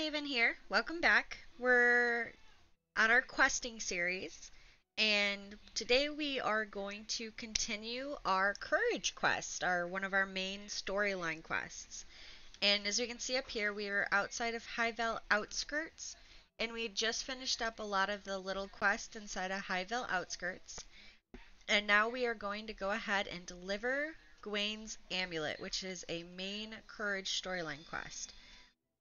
Haven here. Welcome back. We're on our questing series, and today we are going to continue our courage quest, our one of our main storyline quests. And as you can see up here, we are outside of Highvale Outskirts, and we just finished up a lot of the little quests inside of Highvale Outskirts. And now we are going to go ahead and deliver Gawain's Amulet, which is a main courage storyline quest.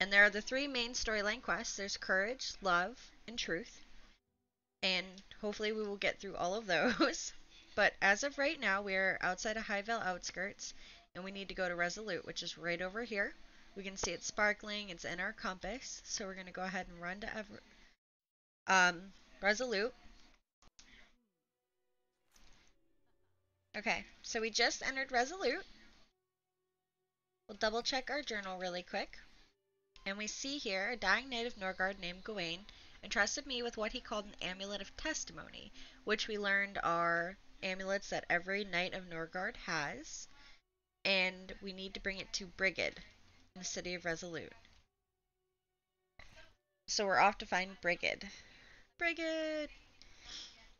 And there are the three main storyline quests. There's courage, love, and truth. And hopefully we will get through all of those. But as of right now, we're outside of Highvale Outskirts, and we need to go to Resolute, which is right over here. We can see it sparkling. It's in our compass. So we're going to go ahead and run to Resolute. Okay, so we just entered Resolute. We'll double check our journal really quick. And we see here a dying knight of Norgard named Gawain entrusted me with what he called an amulet of testimony, which we learned are amulets that every knight of Norgard has, and we need to bring it to Brigid in the city of Resolute. So we're off to find Brigid. Brigid!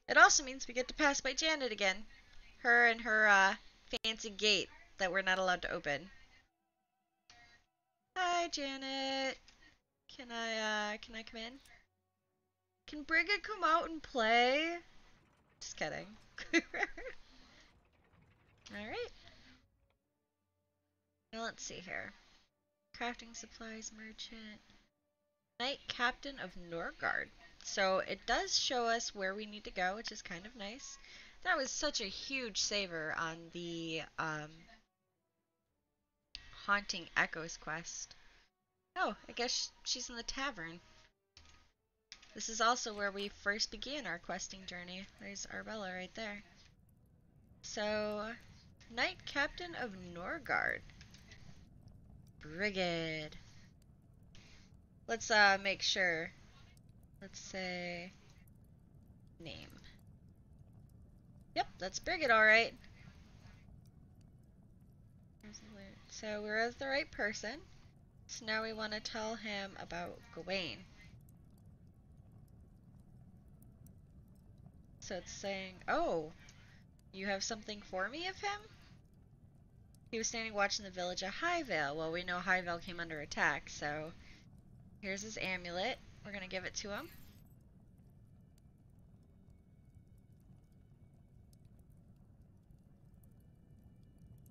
It also means we get to pass by Janet again. Her and her fancy gate that we're not allowed to open. Hi, Janet. Can I come in? Can Brigid come out and play? Just kidding. Alright. Now let's see here. Crafting supplies merchant. Knight Captain of Norgard. So it does show us where we need to go, which is kind of nice. That was such a huge saver on the Haunting Echoes quest. Oh, I guess she's in the tavern. This is also where we first began our questing journey. There's Arbella right there. So, Knight Captain of Norgard. Brigid. Let's make sure. Let's say name. Yep, that's Brigid, alright. So we're with the right person. So now we want to tell him about Gawain. So it's saying, oh, you have something for me of him? He was standing watching the village of Highvale. Well, we know Highvale came under attack, so here's his amulet. We're going to give it to him.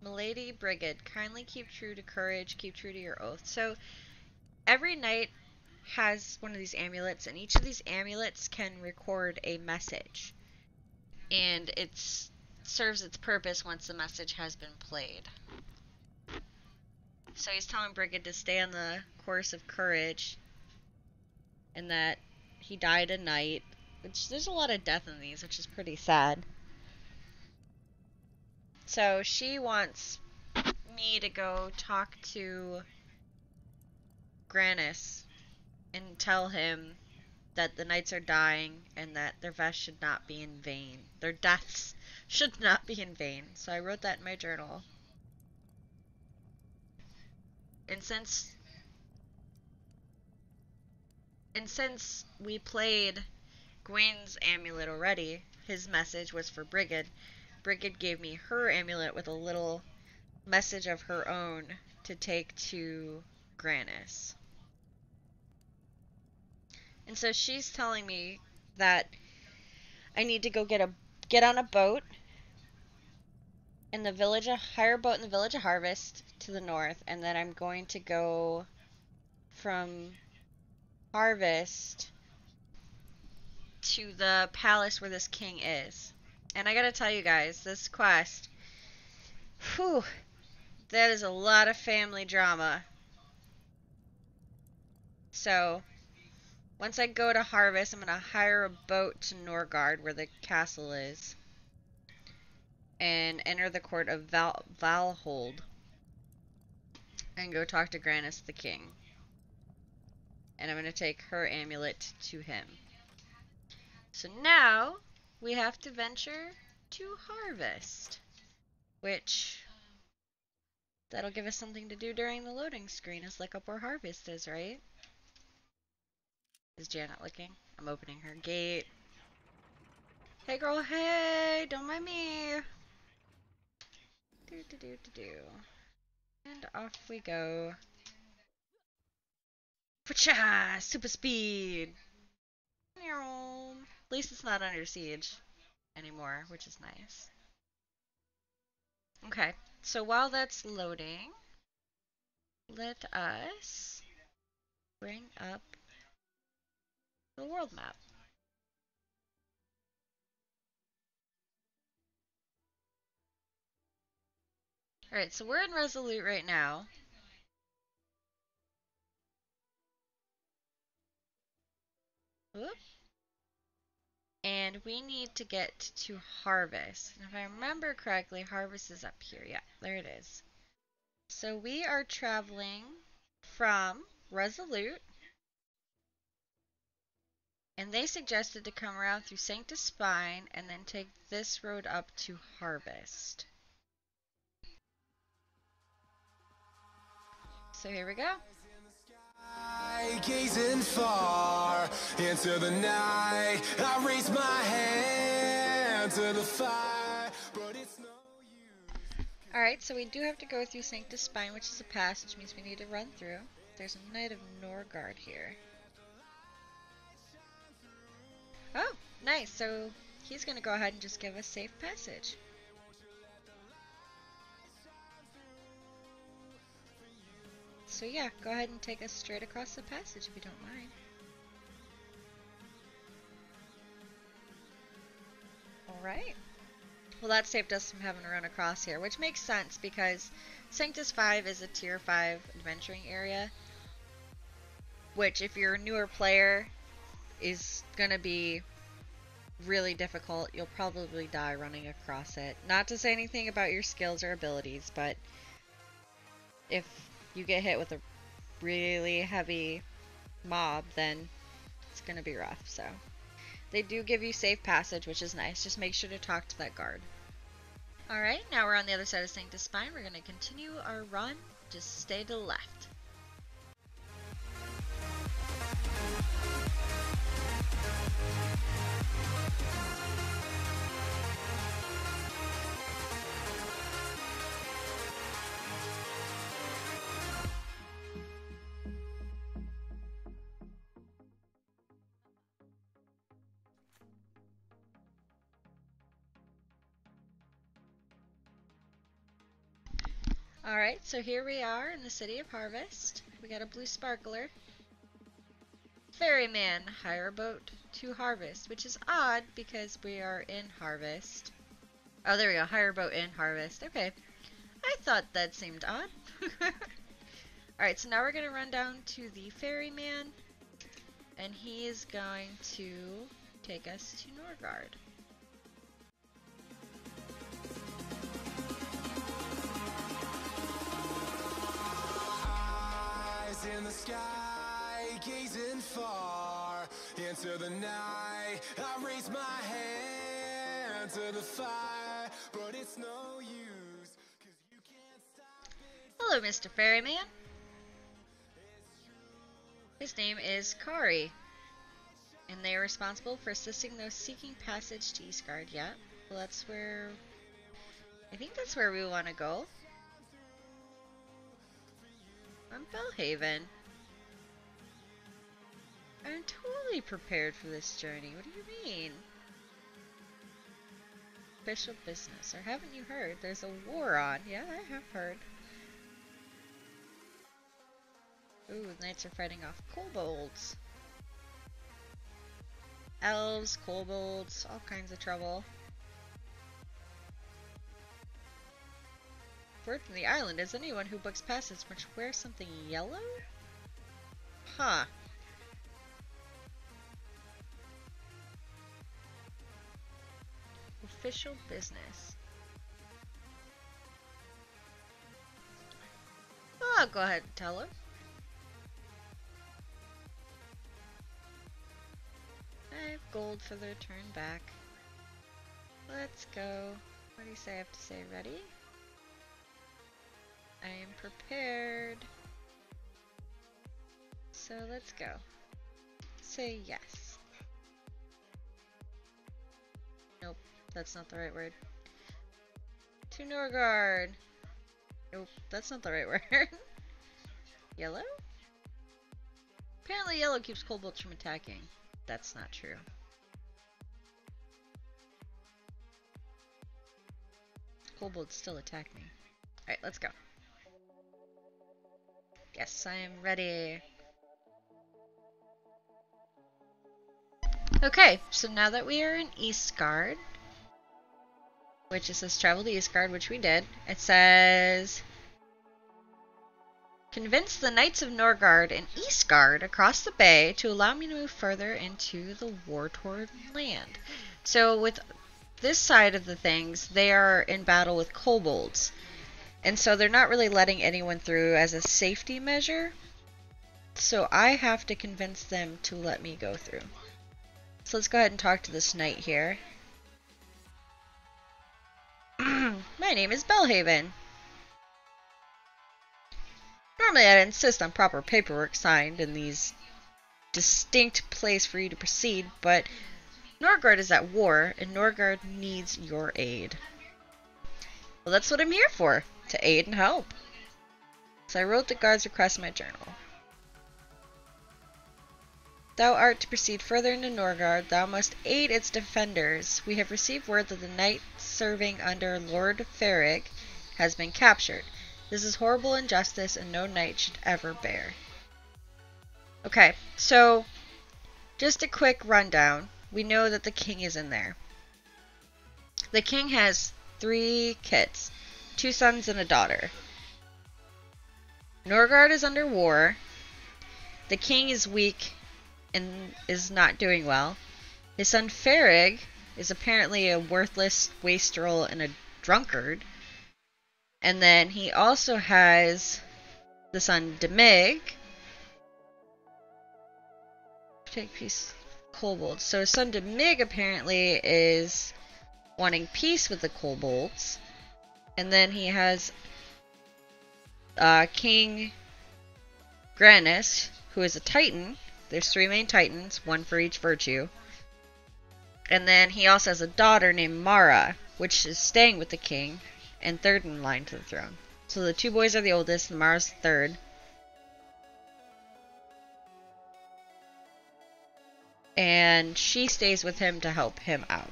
Milady Brigid, kindly keep true to courage, keep true to your oath. So every knight has one of these amulets, and each of these amulets can record a message. And it serves its purpose once the message has been played. So he's telling Brigid to stay on the course of courage, and that he died a knight. Which there's a lot of death in these, which is pretty sad. So she wants me to go talk to Granis and tell him that the knights are dying and that their vests should not be in vain. Their deaths should not be in vain. So I wrote that in my journal. And since we played Gawain's amulet already, his message was for Brigid. Brigid gave me her amulet with a little message of her own to take to Granis. And so she's telling me that I need to go get on a boat in the village hire a boat in the village of Harvest to the north, and then I'm going to go from Harvest to the palace where this king is. And I gotta tell you guys, this quest, whew, that is a lot of family drama. So, once I go to Harvest, I'm gonna hire a boat to Norgard, where the castle is, and enter the court of Valhold, and go talk to Granis the king. And I'm gonna take her amulet to him. So now, we have to venture to Harvest, which that'll give us something to do during the loading screen. Is look up where Harvest is, right? Is Janet looking? I'm opening her gate. Hey girl, hey! Don't mind me! Do do do do do. And off we go. Pacha! Super speed! At least it's not under siege anymore, which is nice. Okay, so while that's loading, let us bring up the world map. Alright, so we're in Resolute right now. Whoop. And we need to get to Harvest. And if I remember correctly, Harvest is up here. Yeah, there it is. So we are traveling from Resolute. And they suggested to come around through Sanctus Spine and then take this road up to Harvest. So here we go. Gazing far into the night, I raise my hand to the fire, but it's no use. Alright, so we do have to go through Sanctus Spine, which is a pass, which means we need to run through. There's a Knight of Norgard here. Oh, nice. So he's going to go ahead and just give us safe passage. So yeah, go ahead and take us straight across the passage if you don't mind. Alright. Well, that saved us from having to run across here, which makes sense because Sanctus 5 is a tier 5 adventuring area, which if you're a newer player is going to be really difficult. You'll probably die running across it. Not to say anything about your skills or abilities, but if you get hit with a really heavy mob, then it's going to be rough. So they do give you safe passage, which is nice. Just make sure to talk to that guard. Alright, now we're on the other side of Sanctus Spine. We're going to continue our run. Just stay to the left. Alright, so here we are in the City of Harvest. We got a blue sparkler. Ferryman, hire a boat to Harvest, which is odd because we are in Harvest. Oh, there we go, hire a boat in Harvest. Okay, I thought that seemed odd. Alright, so now we're going to run down to the Ferryman, and he is going to take us to Norgard. In the sky, gazing far into the night, I raise my hand to the fire, but it's no use, 'cause you can't stop it. Hello, Mr. Ferryman. His name is Kari, and they are responsible for assisting those seeking passage to Eastgard. Yeah, well, that's where, I think that's where we want to go. I'm Bellhaven. I'm totally prepared for this journey. What do you mean? Official business. Or haven't you heard? There's a war on. Yeah, I have heard. Ooh, the knights are fighting off kobolds. Elves, kobolds, all kinds of trouble. Word from the island is anyone who books passage must wear something yellow? Huh. Official business. Well, I'll go ahead and tell her. I have gold for the return back. Let's go. What do you say? I have to say ready? I am prepared. So let's go. say yes. Nope, that's not the right word. To Norgard. Nope, that's not the right word. Yellow? Apparently yellow keeps kobolds from attacking. That's not true. Kobolds still attack me. Alright, let's go. Yes, I am ready. Okay, so now that we are in Eastgard, which it says travel to Eastgard, which we did, it says convince the Knights of Norgard and Eastgard across the bay to allow me to move further into the war-torn land. So with this side of the things, they are in battle with kobolds. And so they're not really letting anyone through as a safety measure. So I have to convince them to let me go through. So let's go ahead and talk to this knight here. My name is Bellhaven. Normally I'd insist on proper paperwork signed in these distinct place for you to proceed, but Norgard is at war, and Norgard needs your aid. Well, that's what I'm here for, to aid and help. So I wrote the guard's request in my journal. Thou art to proceed further into Norgard, thou must aid its defenders. We have received word that the knight serving under Lord Farrig has been captured. This is horrible injustice, and no knight should ever bear. Okay, so just a quick rundown. We know that the king is in there. The king has 3 kids, 2 sons and a daughter. Norgard is under war. The king is weak and is not doing well. His son Farrig is apparently a worthless wastrel and a drunkard. And then he also has the son Demig. Take peace, kobolds. So his son Demig apparently is wanting peace with the kobolds. And then he has King Granis, who is a titan. There's 3 main titans, 1 for each virtue. And then he also has a daughter named Mara, which is staying with the king and 3rd in line to the throne. So the 2 boys are the oldest, and Mara's 3rd. And she stays with him to help him out.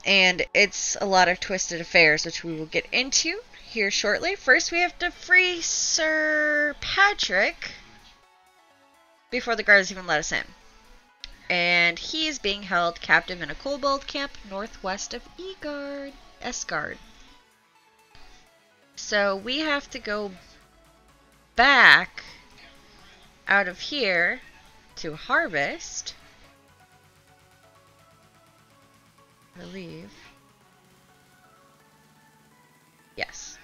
And it's a lot of twisted affairs, which we will get into here shortly. First, we have to free Sir Patrick before the guards even let us in. And he is being held captive in a kobold camp northwest of Esgard. So we have to go back out of here to Harvest, I believe. Yes.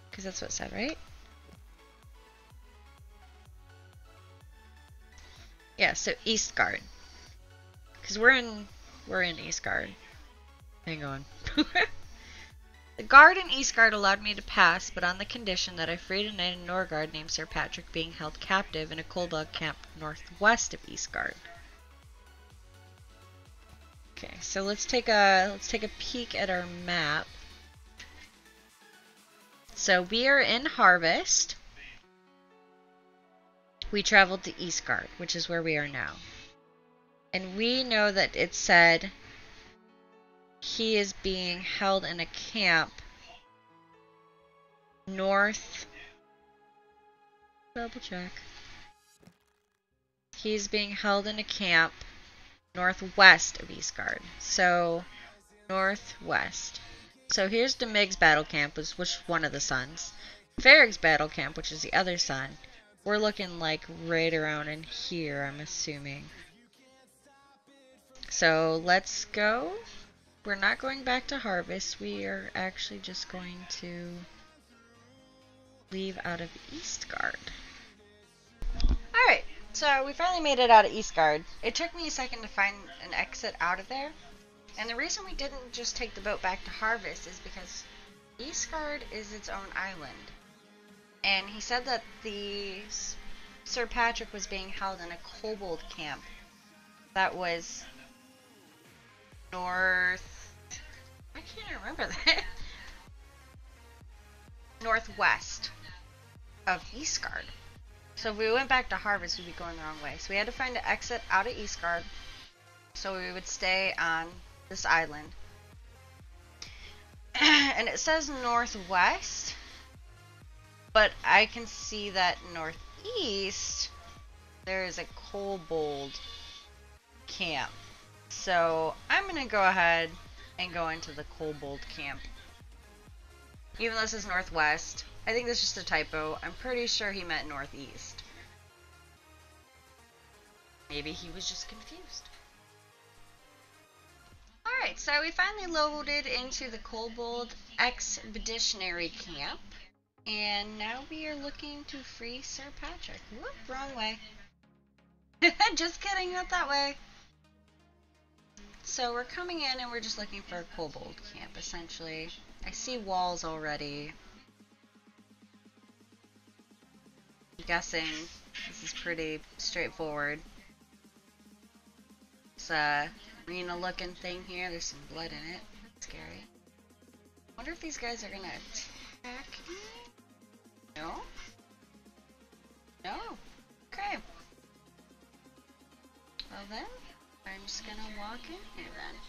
Because that's what it said, right? Yeah, so Eastgard. Because we're in Eastgard. Hang on. The guard in Eastgard allowed me to pass, but on the condition that I freed a knight in Norgard named Sir Patrick being held captive in a kobold camp northwest of Eastgard. Okay, so let's take a peek at our map. So we are in Harvest. We traveled to Eastgard, which is where we are now. And we know that it said he is being held in a camp north. Double check. He's being held in a camp northwest of Eastgard. So, northwest. So here's Demig's battle camp, which is one of the sons. Farrig's battle camp, which is the other son. We're looking like right around in here, I'm assuming. So let's go. We're not going back to Harvest. We are actually just going to leave out of Eastgard. Alright, so we finally made it out of Eastgard. It took me a second to find an exit out of there. And the reason we didn't just take the boat back to Harvest is because Eastgard is its own island. And he said that the Sir Patrick was being held in a kobold camp that was north. I can't remember that. Northwest of Eastgard. So if we went back to Harvest, we'd be going the wrong way. So we had to find an exit out of Eastgard. So we would stay on this island. And it says northwest, but I can see that northeast there is a kobold camp. So I'm gonna go ahead and go into the kobold camp. Even though this is northwest, I think this is just a typo. I'm pretty sure he meant northeast. Maybe he was just confused. Alright, so we finally loaded into the Kobold Expeditionary Camp. And now we are looking to free Sir Patrick. Whoop, wrong way. Just kidding, not that way. So we're coming in and we're just looking for a Kobold camp, essentially. I see walls already. I'm guessing this is pretty straightforward. It's a arena looking thing here. There's some blood in it. That's scary. Wonder if these guys are gonna attack me? No? No? Okay. Well then, I'm just gonna walk in here then.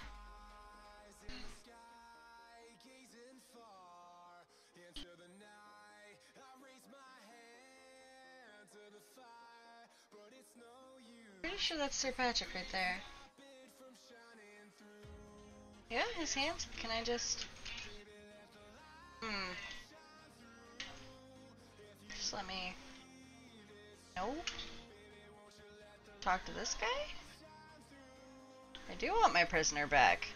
Pretty sure that's Sir Patrick right there. Yeah, his hands. Can I just... Just let me... No? Talk to this guy? I do want my prisoner back.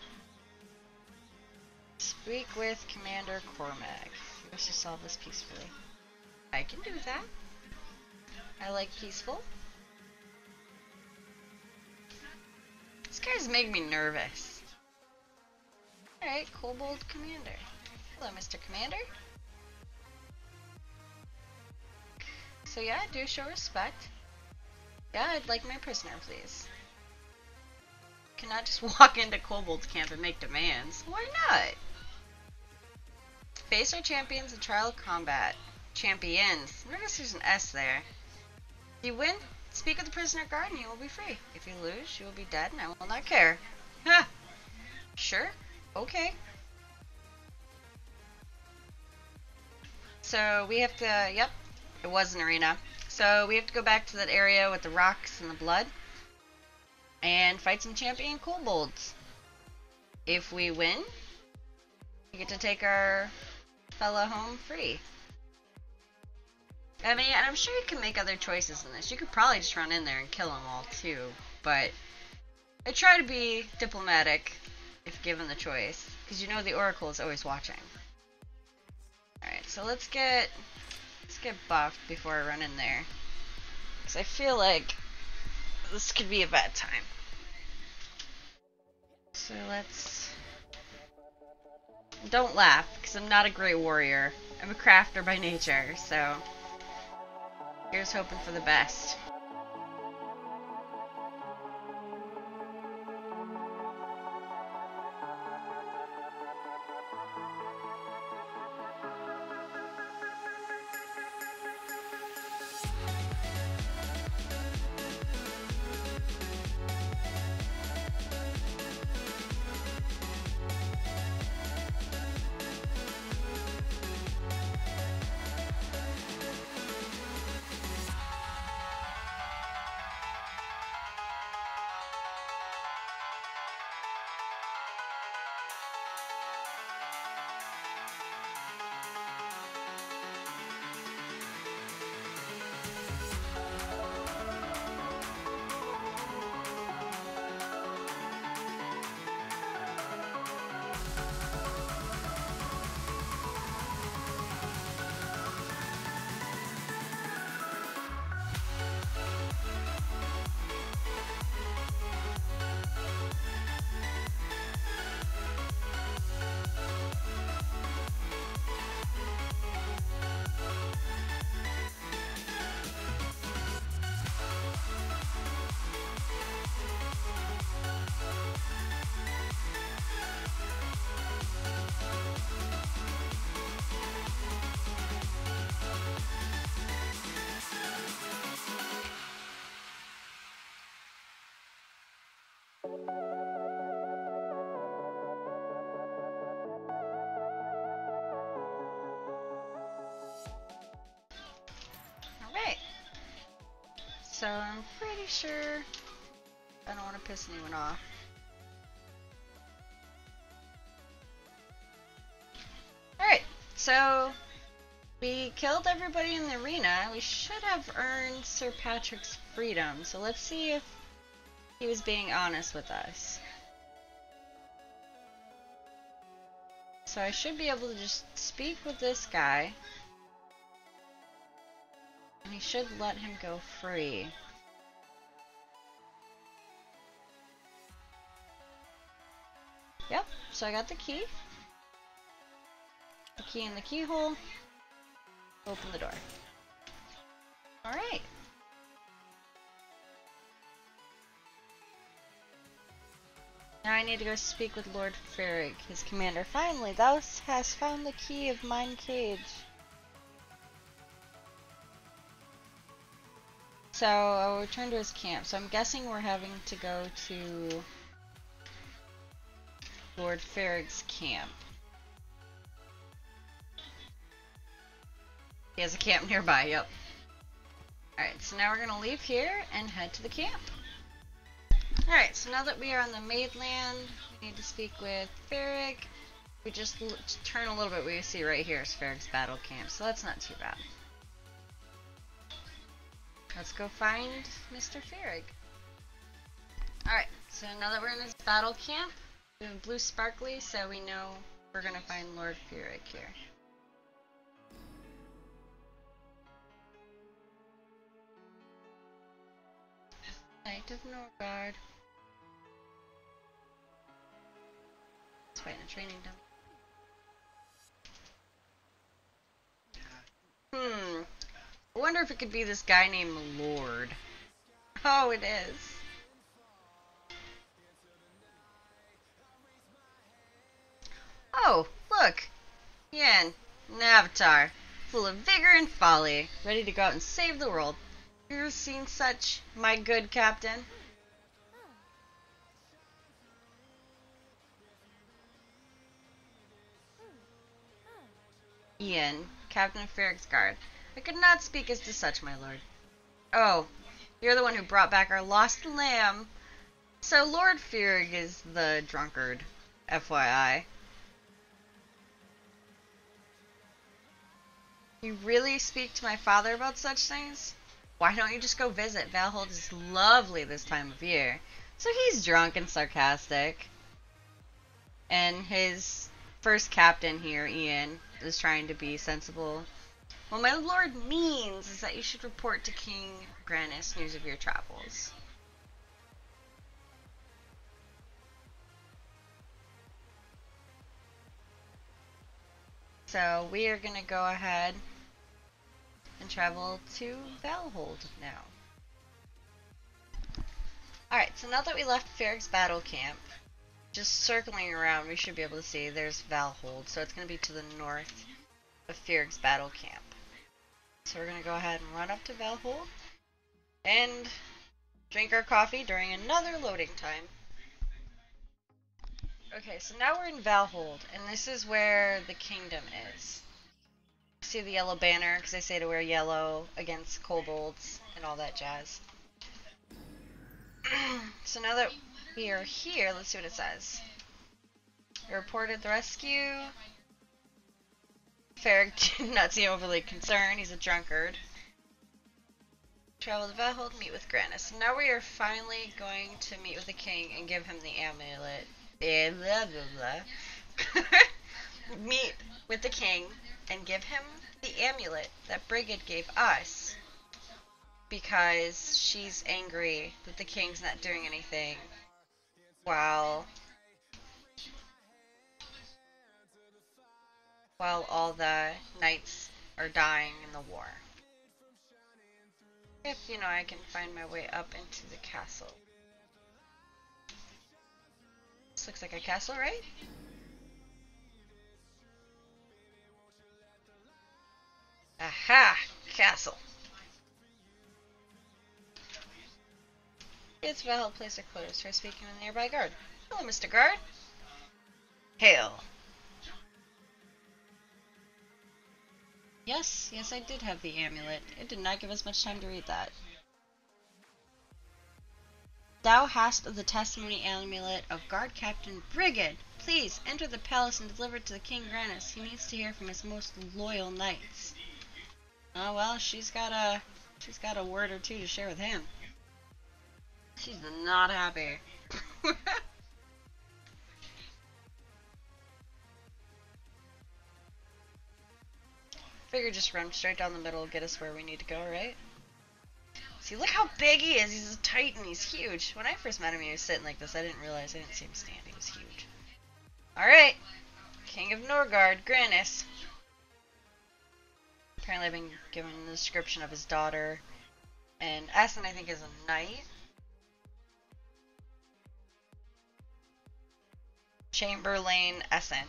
Speak with Commander Cormac. He wishes to solve this peacefully. I can do that. I like peaceful. These guys make me nervous. Alright, Kobold Commander. Hello, Mr. Commander. So yeah, I do show respect. Yeah, I'd like my prisoner, please. Cannot just walk into Kobold's camp and make demands. Why not? Face our champions in trial combat. Champions. Notice there's an S there. If you win, speak with the prisoner guard and you will be free. If you lose, you will be dead and I will not care. Ha! Sure. Okay. So we have to, yep, it was an arena. So we have to go back to that area with the rocks and the blood and fight some champion kobolds. If we win, we get to take our fella home free. I mean, and I'm sure you can make other choices in this. You could probably just run in there and kill them all too, but I try to be diplomatic if given the choice, because you know the Oracle is always watching. Alright, so let's get buffed before I run in there, because I feel like this could be a bad time. So let's... Don't laugh, because I'm not a great warrior. I'm a crafter by nature, so... Here's hoping for the best. Alright. So I'm pretty sure I don't want to piss anyone off. Alright, so we killed everybody in the arena. We should have earned Sir Patrick's freedom. So let's see if he was being honest with us. So I should be able to just speak with this guy. And he should let him go free. Yep, so I got the key. The key in the keyhole. Open the door. Alright. Now I need to go speak with Lord Farrig, his commander. Finally, thou hast found the key of mine cage. So, I'll return to his camp. So I'm guessing we're having to go to Lord Farrig's camp. He has a camp nearby, yep. Alright, so now we're going to leave here and head to the camp. Alright, so now that we are on the mainland, we need to speak with Farrig. We just turn a little bit, we see right here is Farrig's battle camp, so that's not too bad. Let's go find Mr. Farrig. Alright, so now that we're in his battle camp, we have blue sparkly, so we know we're going to find Lord Farrig here. Knight of Norgard. Let's find a training dummy. I wonder if it could be this guy named Lord. Oh, it is. Oh, look! Yen, an avatar, full of vigor and folly, ready to go out and save the world. Have you ever seen such, my good captain? Ian, captain of Farrig's guard. I could not speak as to such, my lord. Oh, you're the one who brought back our lost lamb. So Lord Farrig is the drunkard, FYI. You really speak to my father about such things? Why don't you just go visit? Valhold is lovely this time of year. So he's drunk and sarcastic. And his first captain here, Ian, is trying to be sensible. What my lord means is that you should report to King Granis news of your travels. So we are going to go ahead and travel to Valhold now. Alright, so now that we left Farrig's battle camp, just circling around, we should be able to see there's Valhold. So it's going to be to the north of Farrig's battle camp. So we're going to go ahead and run up to Valhold and drink our coffee during another loading time. Okay, so now we're in Valhold, and this is where the kingdom is. See the yellow banner, because they say to wear yellow against kobolds and all that jazz. So now that we are here, let's see what it says. We reported the rescue. Farrig did not seem overly concerned, he's a drunkard. Travel to Valhold, meet with Granis. So now we are finally going to meet with the king and give him the amulet. Blah, blah, blah. Meet with the king and give him the amulet that Brigid gave us, because she's angry that the king's not doing anything while all the knights are dying in the war. If, you know, I can find my way up into the castle. This looks like a castle, right? Aha! Castle. It's Knights of Valhalla place their quarters. Try speaking with the nearby guard. Hello, Mr. Guard. Hail. Yes, I did have the amulet. It did not give us much time to read that. Thou hast the testimony amulet of Guard Captain Brigid. Please enter the palace and deliver it to the King Grannis. He needs to hear from his most loyal knights. Oh well, she's got a word or two to share with him. She's not happy. Figure just run straight down the middle, get us where we need to go, right? See, look how big he is. He's a titan. He's huge. When I first met him, he was sitting like this. I didn't realize. I didn't see him stand. He was huge. Alright. King of Norgard, Grannis. Apparently I've been given the description of his daughter. And Essen, I think, is a knight. Chamberlain Essen.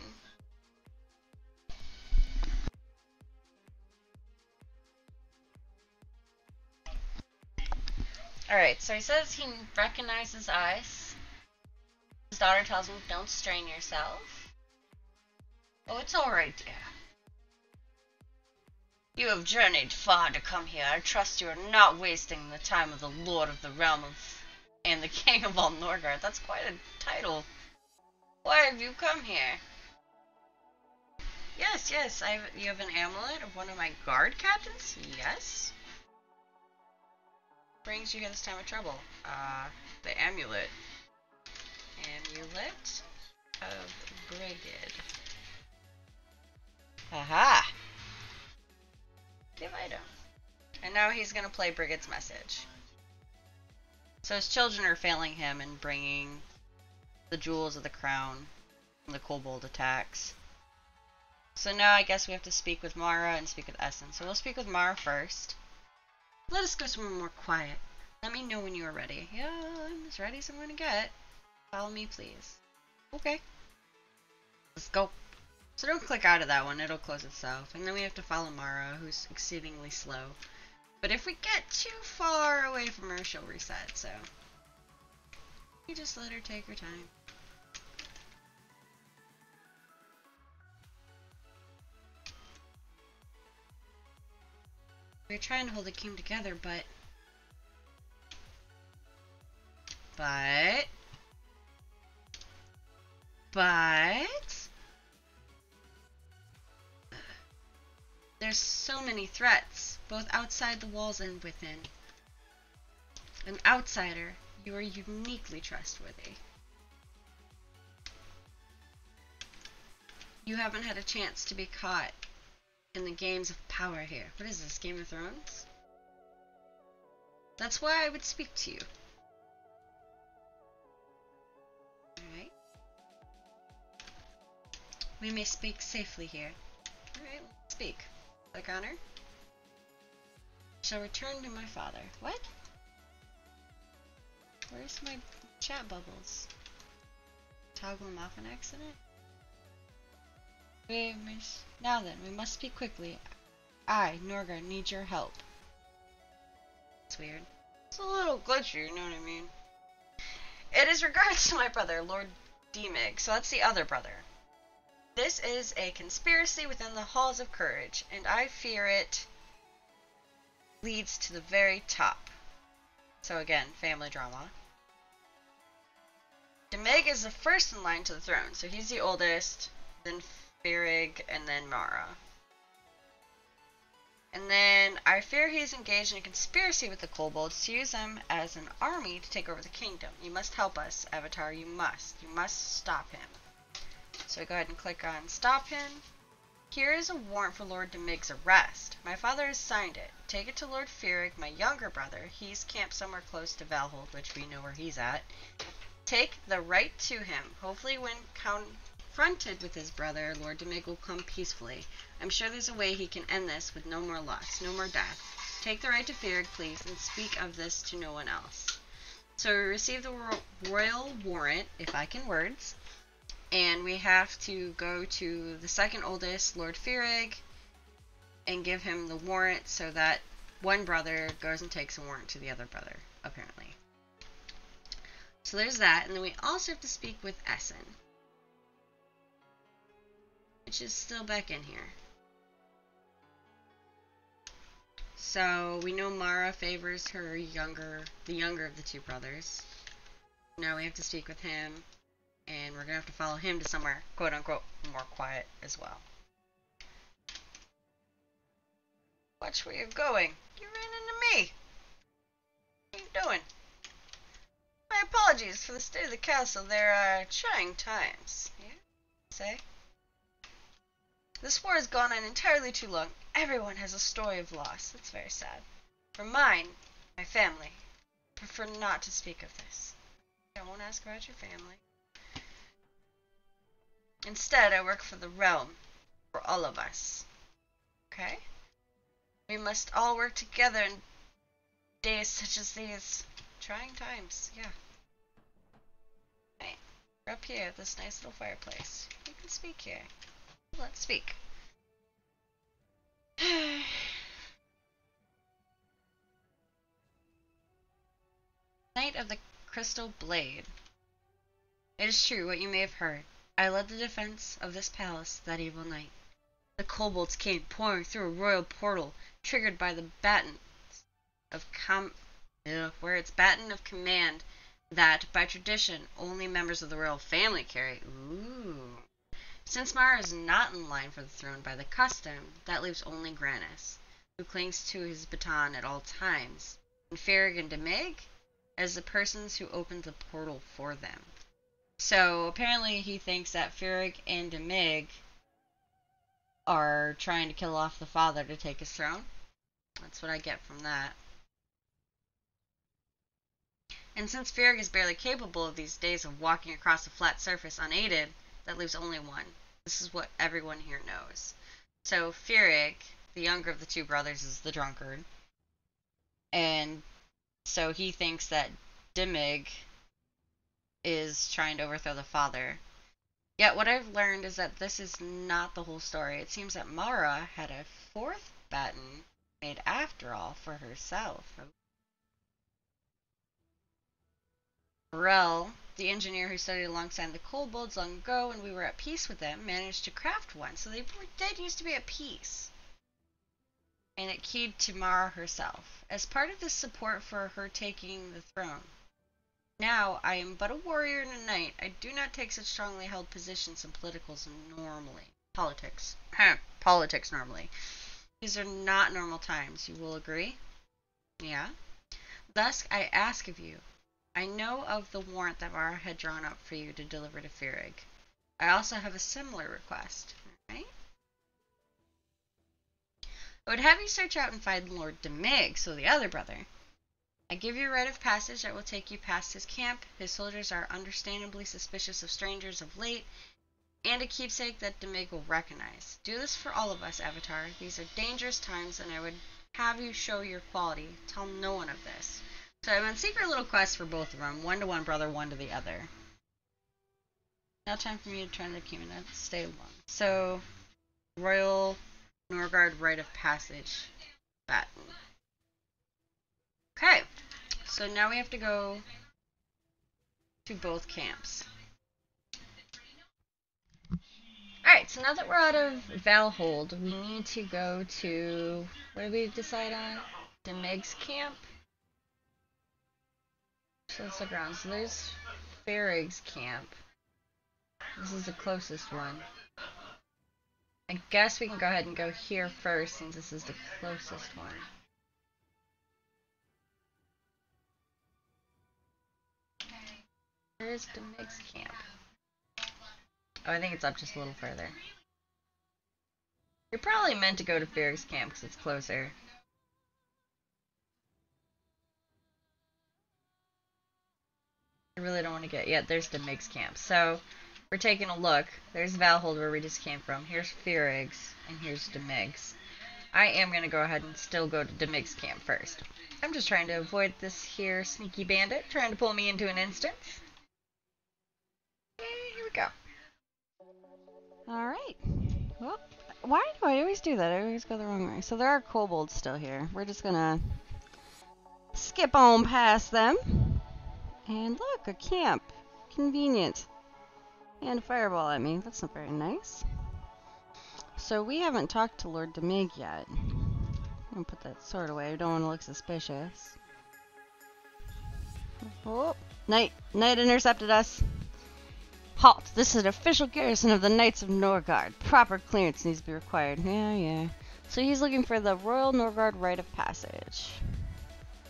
Alright, so he says he recognizes us. His daughter tells him, don't strain yourself. Oh, it's alright, dear. You have journeyed far to come here. I trust you are not wasting the time of the Lord of the Realm of and the King of all Norgard. That's quite a title. Why have you come here? Yes, you have an amulet of one of my guard captains? Yes. Brings you here this time of trouble? The amulet. Amulet of Brigid. Aha! Give item. And now he's gonna play Brigid's message. So his children are failing him in bringing the jewels of the crown from the kobold attacks. So now I guess we have to speak with Mara and speak with Essen. So we'll speak with Mara first. Let us go somewhere more quiet. Let me know when you are ready. Yeah, I'm as ready as I'm gonna get. Follow me, please. Okay. Let's go. So don't click out of that one, it'll close itself. And then we have to follow Mara, who's exceedingly slow. But if we get too far away from her, she'll reset, so you just let her take her time. We're trying to hold the kingdom together, but there's so many threats, both outside the walls and within. An outsider, you are uniquely trustworthy. You haven't had a chance to be caught in the games of power here. What is this, Game of Thrones? That's why I would speak to you. Alright. We may speak safely here. Alright, let's speak. Click on her. Shall return to my father. What? Where's my chat bubbles? Toggle them off an accident? Now then, we must speak quickly. I, Norgard, need your help. It's weird. It's a little glitchy, you know what I mean? It is regards to my brother, Lord Demig. So that's the other brother. This is a conspiracy within the halls of courage, and I fear it leads to the very top. So again, family drama. Demig is the first in line to the throne, so he's the oldest, then Ferig, and then Mara. And then I fear he's engaged in a conspiracy with the kobolds to use them as an army to take over the kingdom. You must help us, Avatar. You must. You must stop him. So go ahead and click on Stop Him. Here is a warrant for Lord Demig's arrest. My father has signed it. Take it to Lord Ferig, my younger brother. He's camped somewhere close to Valhold, which we know where he's at. Take the right to him. Hopefully when confronted with his brother, Lord Demig will come peacefully. I'm sure there's a way he can end this with no more loss, no more death. Take the right to Ferig, please, and speak of this to no one else. So we received the royal warrant, if I can words, and we have to go to the second oldest, Lord Ferig, and give him the warrant so that one brother goes and takes a warrant to the other brother, apparently. So there's that, and then we also have to speak with Essen, which is still back in here. So we know Mara favors the younger of the two brothers. Now we have to speak with him, and we're gonna have to follow him to somewhere, quote unquote, more quiet as well. Watch where you're going. You ran into me. What are you doing? My apologies for the state of the castle. There are trying times. Yeah? Say? This war has gone on entirely too long. Everyone has a story of loss. It's very sad. For mine, my family, I prefer not to speak of this. I won't ask about your family. Instead, I work for the realm. For all of us. Okay? We must all work together in days such as these. Trying times, yeah. Right. We're up here at this nice little fireplace. You can speak here. Let's speak. Knight of the Crystal Blade. It is true what you may have heard. I led the defense of this palace that evil night. The kobolds came pouring through a royal portal, triggered by the baton of where it's baton of command that, by tradition, only members of the royal family carry. Ooh. Since Mara is not in line for the throne by the custom, that leaves only Granis, who clings to his baton at all times, and Ferrig and Demig as the persons who opened the portal for them. So apparently he thinks that Ferrig and Demig are trying to kill off the father to take his throne. That's what I get from that. And since Ferrig is barely capable of these days of walking across a flat surface unaided, that leaves only one. This is what everyone here knows. So Ferrig, the younger of the two brothers, is the drunkard. And so he thinks that Demig is trying to overthrow the father. Yet what I've learned is that this is not the whole story. It seems that Mara had a fourth baton made after all for herself. Burrell, the engineer who studied alongside the kobolds long ago when we were at peace with them, managed to craft one. So they did used to be at peace. And it keyed to Mara herself, as part of this support for her taking the throne. Now, I am but a warrior and a knight. I do not take such strongly held positions in politics. Politics normally. These are not normal times, you will agree? Yeah? Thus, I ask of you. I know of the warrant that Mara had drawn up for you to deliver to Ferrig. I also have a similar request, right? I would have you search out and find Lord Demig, so the other brother. I give you a rite of passage that will take you past his camp. His soldiers are understandably suspicious of strangers of late, and a keepsake that Demig will recognize. Do this for all of us, Avatar. These are dangerous times, and I would have you show your quality. Tell no one of this. So I've been secret little quests for both of them. One to one brother, one to the other. Now time for me to turn the key and stay long. So, Royal Norgard Rite of Passage baton. Okay, so now we have to go to both camps. Alright, so now that we're out of Valhold, we need to go to, what did we decide on? Demig's camp? So let's look around. So there's Ferrig's camp. This is the closest one. I guess we can go ahead and go here first since this is the closest one. Where's Demig's camp? Oh, I think it's up just a little further. You're probably meant to go to Ferrig's camp because it's closer. I really don't want to get... Yeah, there's Demig's camp. So, we're taking a look. There's Valhold where we just came from. Here's Ferrig's, and here's Demig's. I am going to go ahead and still go to Demig's camp first. I'm just trying to avoid this here sneaky bandit trying to pull me into an instance. Here we go. Alright. Well, why do I always do that? I always go the wrong way. So there are kobolds still here. We're just gonna skip on past them. And look, a camp. Convenient. And a fireball at me. That's not very nice. So we haven't talked to Lord Demig yet. I'm gonna put that sword away. I don't want to look suspicious. Oh, Knight intercepted us. Halt! This is an official garrison of the Knights of Norgard. Proper clearance needs to be required. Yeah. So he's looking for the Royal Norgard Rite of Passage.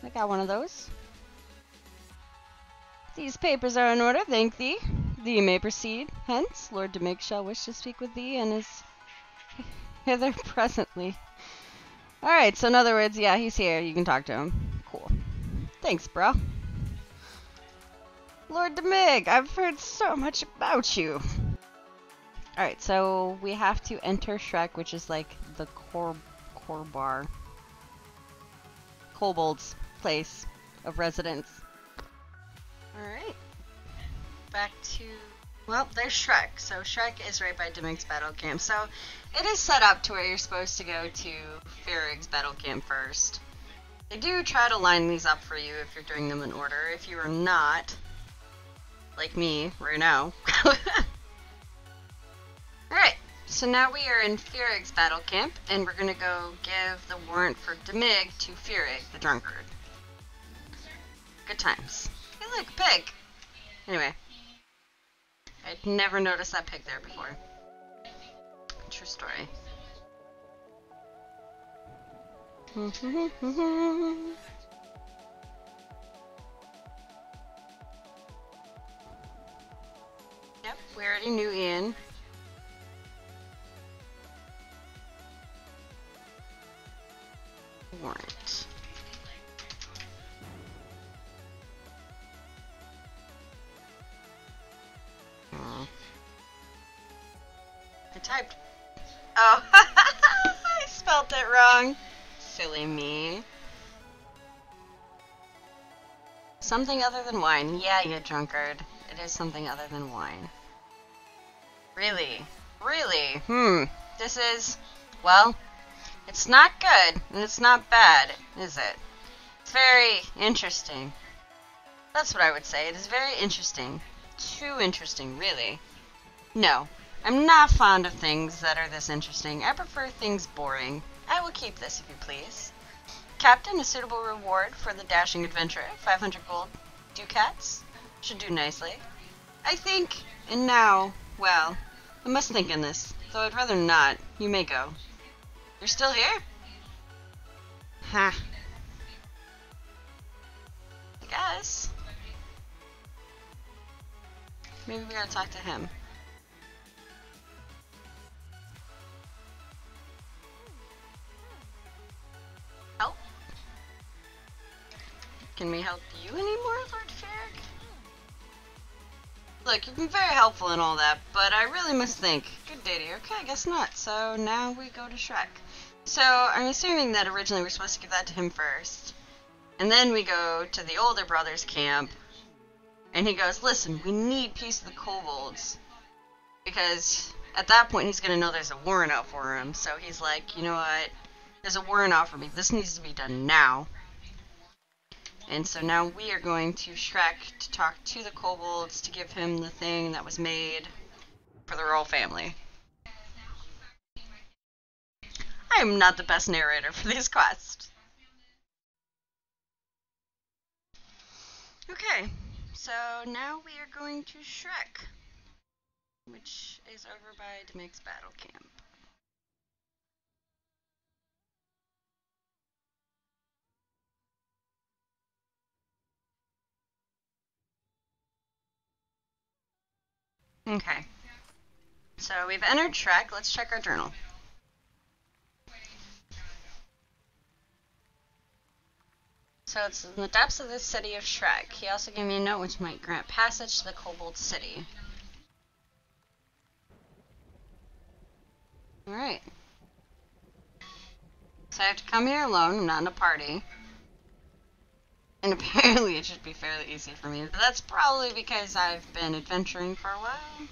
I got one of those. These papers are in order, thank thee. Thee may proceed. Hence, Lord Demig shall wish to speak with thee and is hither presently. Alright, so in other words, yeah, he's here. You can talk to him. Cool. Thanks, bro. Lord Demig, I've heard so much about you. Alright, so we have to enter Shrek, which is like the Korbar. Kobold's place of residence. Alright. Back to... Well, there's Shrek. So Shrek is right by Demig's battle camp. So it is set up to where you're supposed to go to Fearig's battle camp first. They do try to line these up for you if you're doing them in order. If you are not, like me, right now. Alright, so now we are in Fearig's battle camp, and we're gonna go give the warrant for Demig to Fearig, the drunkard. Good times. Hey look, pig! Anyway. I'd never noticed that pig there before. True story. Yep, we already knew Ian. Warrant. I typed. Oh, I spelled it wrong. Silly me. Something other than wine. Yeah, you drunkard. It is something other than wine. Really? Really? This is... Well, it's not good, and it's not bad, is it? It's very interesting. That's what I would say. It is very interesting. Too interesting, really. No, I'm not fond of things that are this interesting. I prefer things boring. I will keep this, if you please. Captain, a suitable reward for the dashing adventurer. 500 gold ducats. Should do nicely. I think, and now, well, I must think on this. Though I'd rather not. You may go. You're still here? Ha. I guess. Maybe we gotta talk to him. Help? Can we help you anymore, Lord Fearig? Look, you've been very helpful and all that, but I really must think. Good day to you. Okay, I guess not. So now we go to Shrek. So I'm assuming that originally we're supposed to give that to him first. And then we go to the older brother's camp. And he goes, listen, we need peace of the kobolds. Because at that point he's going to know there's a warrant out for him. So he's like, you know what? There's a warrant out for me. This needs to be done now. And so now we are going to Shrek to talk to the kobolds to give him the thing that was made for the royal family. I am not the best narrator for these quests. Okay, so now we are going to Shrek, which is over by Demig's battle camp. Okay, so we've entered Shrek. Let's check our journal. So it's in the depths of the city of Shrek. He also gave me a note which might grant passage to the kobold city. Alright. So I have to come here alone. I'm not in a party. And apparently it should be fairly easy for me. But that's probably because I've been adventuring for a while.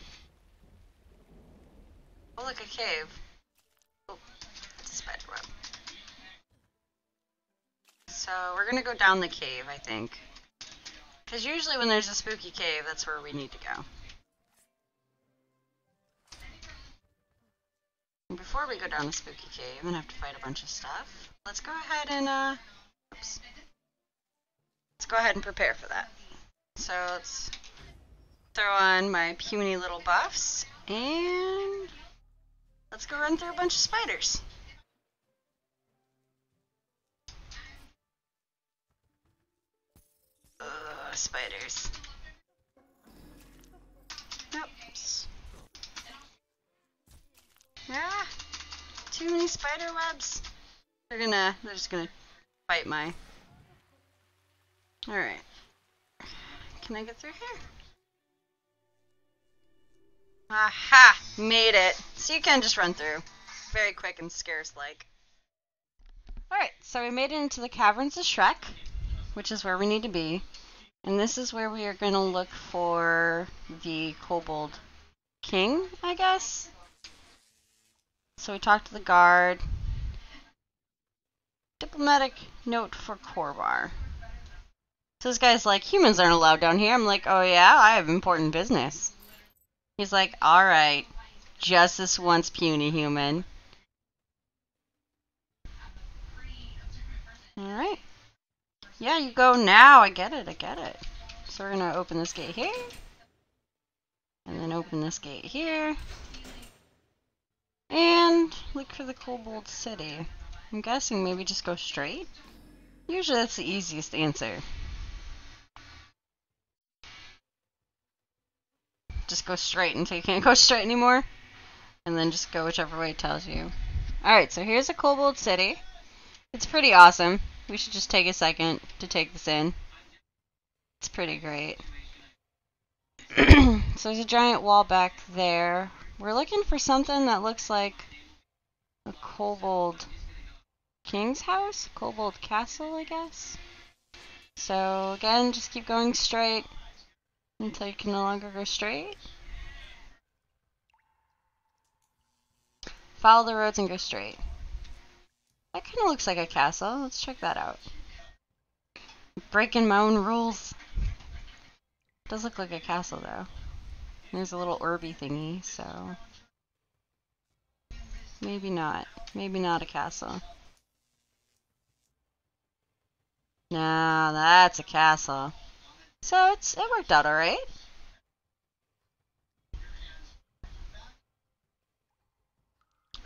Oh, look, a cave. Oh, it's a spider web. So we're gonna go down the cave, I think. Because usually when there's a spooky cave, that's where we need to go. And before we go down the spooky cave and have to fight a bunch of stuff, let's go ahead and, oops. Let's go ahead and prepare for that. So let's throw on my puny little buffs, and let's go run through a bunch of spiders. Ugh, spiders. Oops. Ah, too many spider webs. They're just gonna fight my... Alright. Can I get through here? Aha! Made it. So you can just run through. Very quick and scarce-like. Alright, so we made it into the Caverns of Shrek, which is where we need to be. And this is where we are going to look for the Kobold King, I guess? So we talked to the guard. Diplomatic note for Korbar. So this guy's like, humans aren't allowed down here. I'm like, oh yeah, I have important business. He's like, alright, just this once, puny human. Alright. Yeah, you go now. I get it. So we're going to open this gate here. And then open this gate here. And look for the Kobold City. I'm guessing maybe just go straight? Usually that's the easiest answer. Just go straight until you can't go straight anymore. And then just go whichever way it tells you. Alright, so here's a Kobold City. It's pretty awesome. We should just take a second to take this in. It's pretty great. So there's a giant wall back there. We're looking for something that looks like a Kobold King's house? Kobold Castle, I guess? So again, just keep going straight until you can no longer go straight. Follow the roads and go straight. That kind of looks like a castle. Let's check that out. Breaking my own rules. Does look like a castle though. There's a little orby thingy, so maybe not. Maybe not a castle. No, that's a castle. So it worked out alright.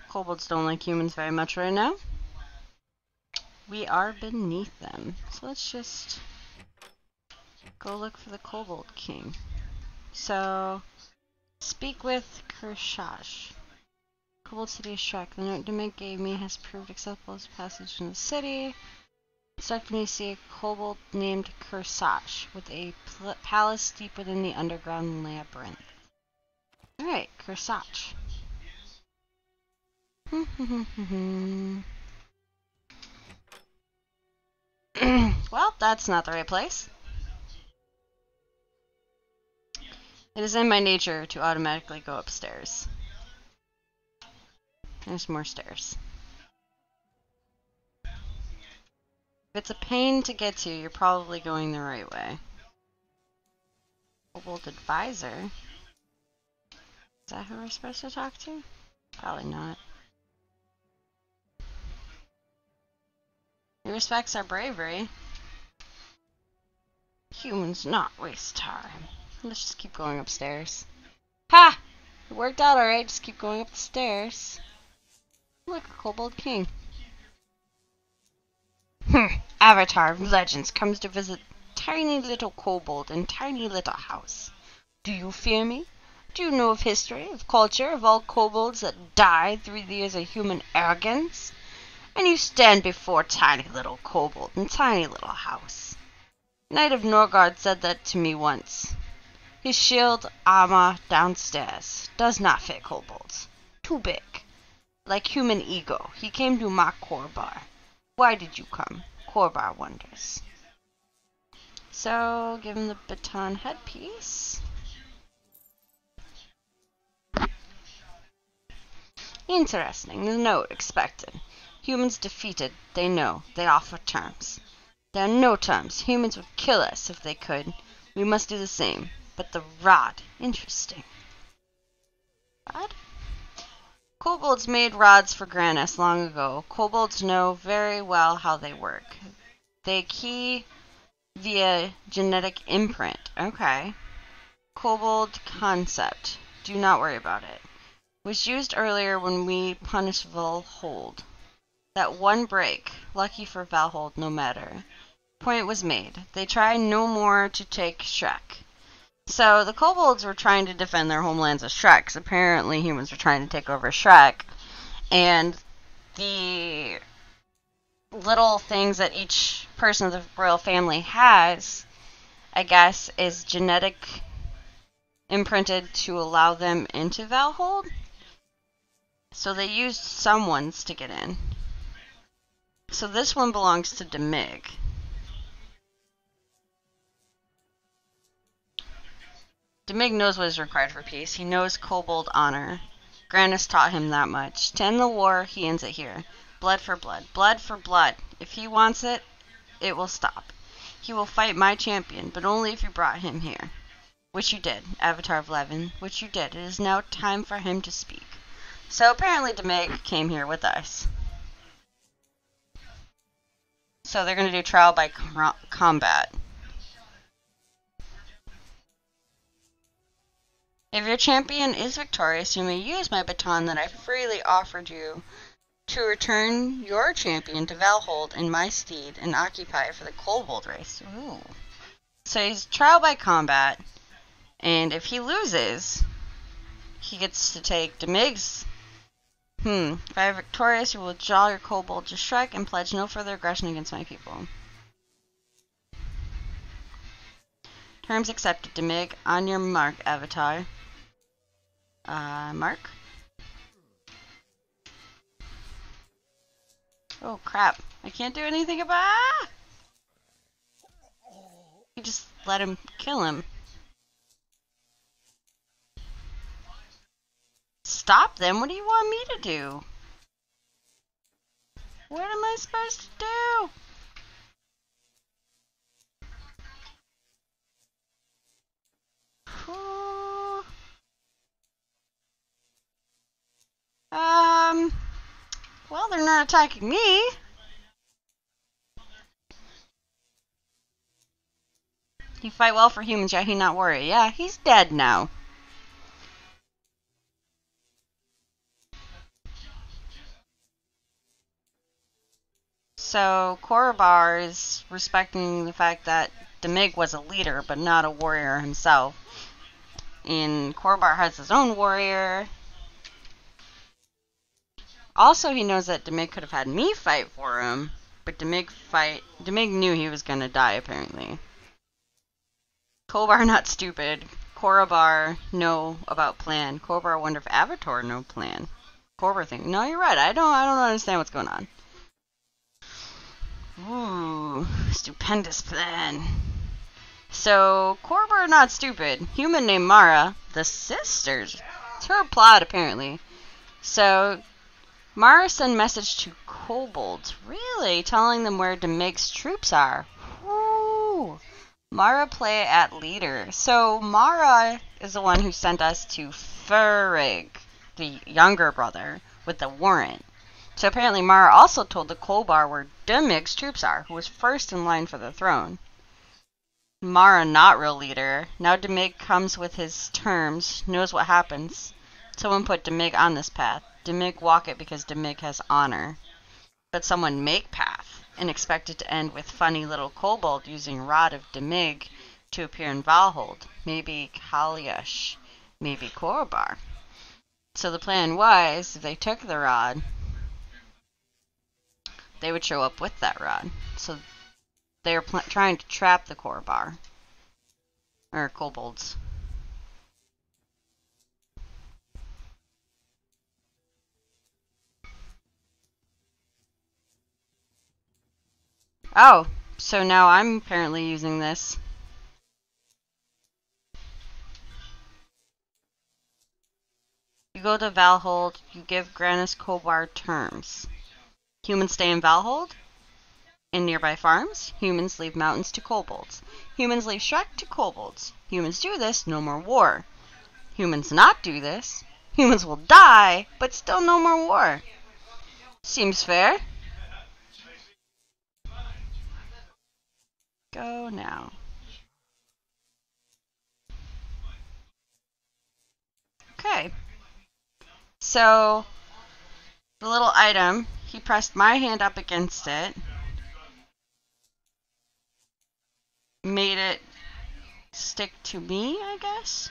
Kobolds don't like humans very much right now. We are beneath them. So let's just go look for the Kobold King. So, speak with Kershash. Kobold City of Shrek. The note Dimmick gave me has proved acceptable as passage in the city. Instructed me to see a kobold named Kershash with a palace deep within the underground labyrinth. Alright, Kershash. Well, that's not the right place. It is in my nature to automatically go upstairs. There's more stairs. If it's a pain to get to, you're probably going the right way. Kobold Advisor? Is that who we're supposed to talk to? Probably not. He respects our bravery. Humans not waste time. Let's just keep going upstairs. Ha! It worked out alright, just keep going up the stairs. Look, a Kobold King. Avatar of Legends comes to visit tiny little kobold in tiny little house. Do you fear me? Do you know of history, of culture, of all kobolds that died through the years of human arrogance? And you stand before tiny little kobold in tiny little house. Knight of Norgard said that to me once. His shield armor downstairs does not fit kobolds. Too big. Like human ego, he came to mock Korbar. Why did you come? Korbar wonders. So, give him the baton headpiece. Interesting. The note expected. Humans defeated. They know. They offer terms. There are no terms. Humans would kill us if they could. We must do the same. But the rod. Interesting. Rod? Kobolds made rods for Granis long ago. Kobolds know very well how they work. They key via genetic imprint. Okay. Kobold concept. Do not worry about it. Was used earlier when we punished Valhold. That one break. Lucky for Valhold, no matter. Point was made. They tried no more to take Shrek. So the kobolds were trying to defend their homelands as Shreks. Apparently humans were trying to take over Shrek. And the little things that each person of the royal family has, I guess, is genetic imprinted to allow them into Valhold. So they used someone's to get in. So this one belongs to Demig. Demig knows what is required for peace. He knows kobold honor. Granis taught him that much. To end the war, he ends it here. Blood for blood. Blood for blood. If he wants it, it will stop. He will fight my champion, but only if you brought him here. Which you did, Avatar of Levin. Which you did. It is now time for him to speak. So apparently Demig came here with us. So they're going to do trial by combat. If your champion is victorious, you may use my baton that I freely offered you to return your champion to Valhold in my stead and occupy it for the kobold race. Ooh. So he's trial by combat, and if he loses, he gets to take Demig's. If I am victorious, you will withdraw your kobold to Shrek and pledge no further aggression against my people. Terms accepted, Demig. On your mark, Avatar. Mark? Oh, crap. I can't do anything about it. You just let him kill him. Stop them? What do you want me to do? What am I supposed to do? Well, they're not attacking me. You fight well for humans, yet he not worry. Yeah, he's dead now. So, Korobar is respecting the fact that Demig was a leader, but not a warrior himself. And Korobar has his own warrior. Also, he knows that Demig could have had me fight for him, but Demig knew he was gonna die, apparently. Korobar not stupid. Korobar know about plan. Korobar wonder if Avatar know plan. Korobar think, no, you're right. I don't understand what's going on. Ooh, stupendous plan. So, Korobar not stupid. Human named Mara, the sisters. It's her plot, apparently. So, Mara sent message to kobolds. Really? Telling them where Demig's troops are. Woo! Mara play at leader. So, Mara is the one who sent us to Furig, the younger brother, with the warrant. So apparently Mara also told the Korobar where Demig's troops are, who was first in line for the throne. Mara not real leader. Now Demig comes with his terms, knows what happens. Someone put Demig on this path. Demig walk it because Demig has honor. But someone make path, and expect it to end with funny little kobold using rod of Demig to appear in Valhold. Maybe Kalyash. Maybe Korobar. So the plan was, if they took the rod, they would show up with that rod. So they were trying to trap the Korobar. Or kobolds. Oh, so now I'm apparently using this. You go to Valhold, you give Granis Korobar terms. Humans stay in Valhold? In nearby farms, humans leave mountains to kobolds. Humans leave Shrek to kobolds. Humans do this, no more war. Humans not do this, humans will die, but still no more war. Seems fair. Go now. Okay. So, the little item, he pressed my hand up against it, made it stick to me, I guess?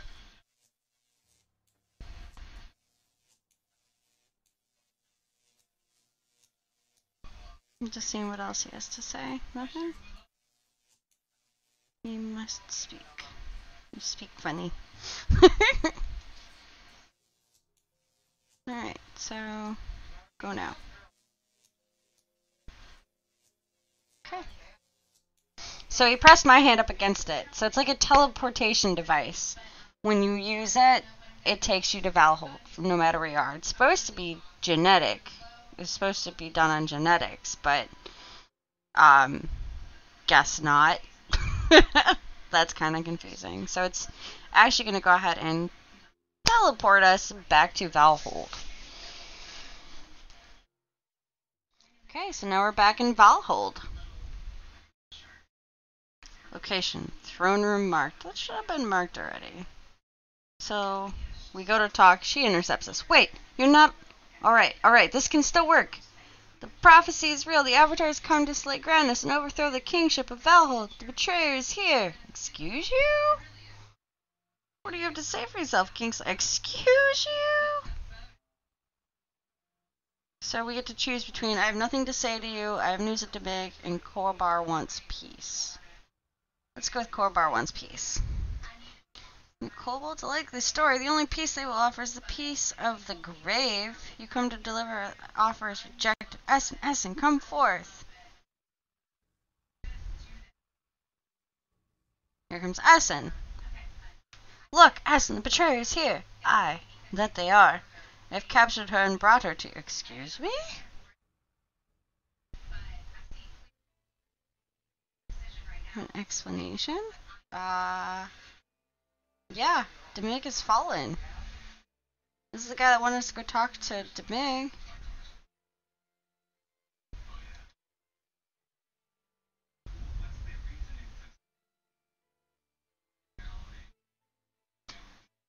I'm just seeing what else he has to say. Nothing? You must speak. You speak funny. Alright, so go now. Okay. So he pressed my hand up against it. So it's like a teleportation device. When you use it, it takes you to Valhold, no matter where you are. It's supposed to be genetic. It's supposed to be done on genetics, but guess not. That's kind of confusing. So it's actually going to go ahead and teleport us back to Valhold. Okay, so now we're back in Valhold. Location, throne room marked. That should have been marked already. So we go to talk. She intercepts us. Wait, you're not... Alright, this can still work. The prophecy is real. The Avatars come to slay Grandness and overthrow the kingship of Valhold. The betrayer is here. Excuse you? What do you have to say for yourself, Kingsley? Excuse you? So we get to choose between I have nothing to say to you, I have news to make, and Korbar wants peace. Let's go with Korbar wants peace. The kobolds like this story. The only peace they will offer is the peace of the grave. You come to deliver offers rejected. Essen, come forth. Here comes Essen. Look, Essen, the betrayer is here. Aye, that they are. I've captured her and brought her to you. Excuse me? An explanation? Yeah, Demig has fallen. This is the guy that wanted us to go talk to Demig.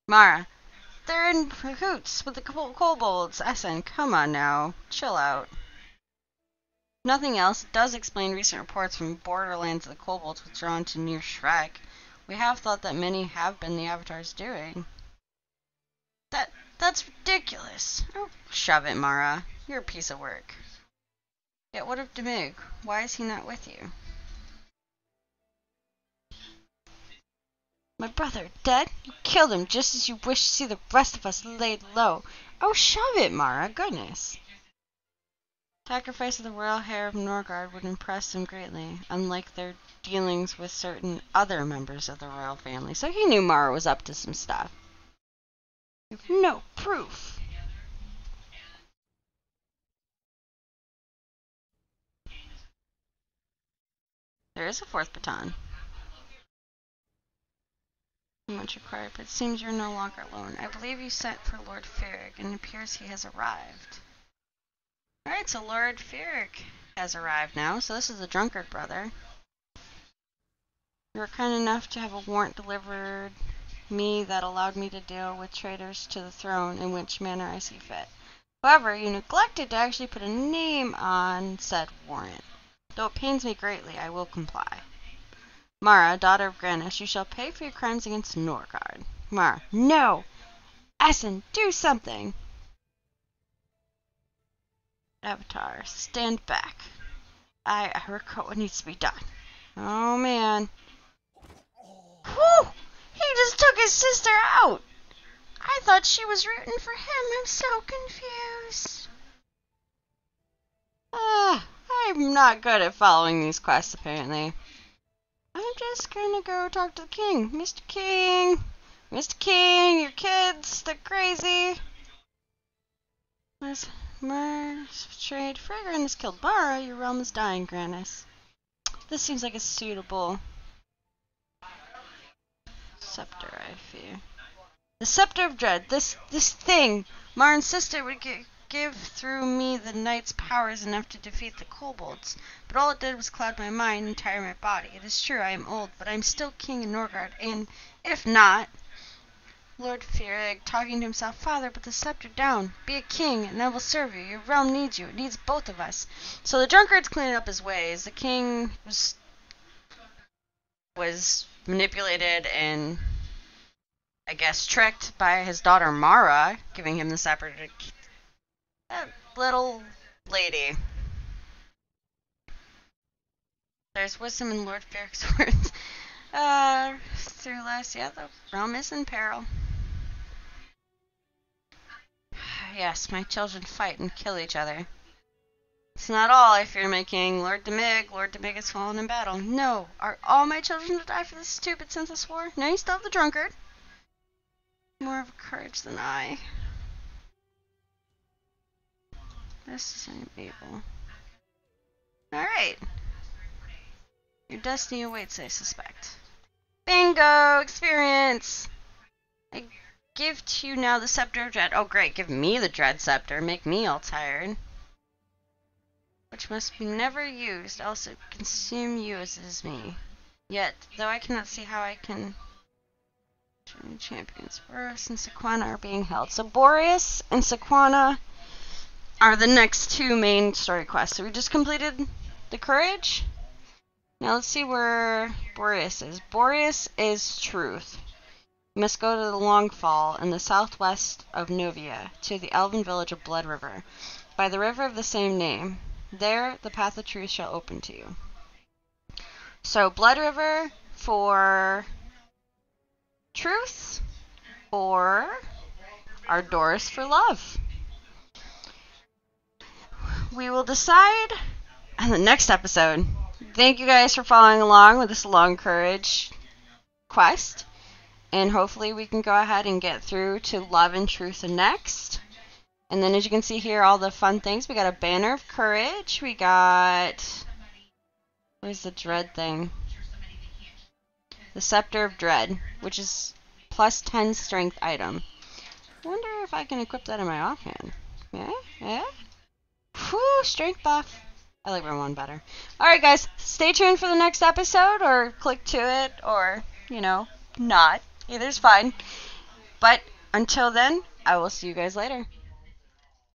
Mara, they're in cahoots with the kobolds. Essen, come on now. Chill out. Nothing else, it does explain recent reports from borderlands of the kobolds withdrawn to near Shrek. We have thought that many have been the Avatar's doing. That's ridiculous. Oh, shove it, Mara. You're a piece of work. Yet what of Demig? Why is he not with you? My brother, dead? You killed him just as you wished to see the rest of us laid low. Oh, shove it, Mara. Goodness. Sacrifice of the royal hair of Norgard would impress him greatly, unlike their dealings with certain other members of the royal family. So he knew Mara was up to some stuff. You have no proof. There is a fourth baton. Much required, but it seems you're no longer alone. I believe you sent for Lord Ferric, and it appears he has arrived. Alright, so Lord Ferric has arrived now, so this is the drunkard brother. You were kind enough to have a warrant delivered me that allowed me to deal with traitors to the throne in which manner I see fit. However, you neglected to actually put a name on said warrant. Though it pains me greatly, I will comply. Mara, daughter of Grandness, you shall pay for your crimes against Norgard. Mara, no! Essen, do something! Avatar, stand back. I record what needs to be done. Oh, man. Whew! He just took his sister out! I thought she was rooting for him. I'm so confused. I'm not good at following these quests, apparently. I'm just gonna go talk to the king. Mr. King! Mr. King, your kids, they're crazy. Mara's betrayed. Fragrant has killed Mara. Your realm is dying, Grandness. This seems like a suitable scepter, I fear. The Scepter of Dread. This thing. Marn's sister would give through me the knight's powers enough to defeat the kobolds. But all it did was cloud my mind and tire my body. It is true I am old, but I am still king in Norgard, and if not... Lord Fearig, talking to himself, Father, put the scepter down. Be a king, and I will serve you. Your realm needs you. It needs both of us. So the drunkard's cleaning up his ways. The king was manipulated and, I guess, tricked by his daughter Mara, giving him the scepter to that little lady. There's wisdom in Lord Fearig's words. Through less, yeah, the realm is in peril. Yes, my children fight and kill each other. It's not all, I fear, my king. Lord Demig has fallen in battle. No, are all my children to die for this stupid senseless war? No, you still have the drunkard. More of courage than I. This is unbeatable. Alright. Your destiny awaits, I suspect. Bingo! Experience! I give to you now the Scepter of Dread. Oh, great. Give me the Dread Scepter. Make me all tired. Which must be never used, else it consume you as it is me. Yet, though I cannot see how I can... Champions. Boreas and Sequana are being held. So Boreas and Sequana are the next two main story quests. So we just completed the Courage. Now let's see where Boreas is. Boreas is truth. You must go to the Long Fall in the southwest of Novia, to the elven village of Blood River, by the river of the same name. There the path of truth shall open to you. So Blood River for truth, or Ardoris for love. We will decide on the next episode. Thank you guys for following along with this Long Courage quest. And hopefully we can go ahead and get through to Love and Truth next. And then as you can see here, all the fun things. We got a Banner of Courage. We got... Where's the Dread thing? The Scepter of Dread, which is plus 10 strength item. I wonder if I can equip that in my offhand. Yeah? Whew, strength buff. I like round 1 better. Alright guys, stay tuned for the next episode, or click to it, or, not. Either's fine. But until then, I will see you guys later.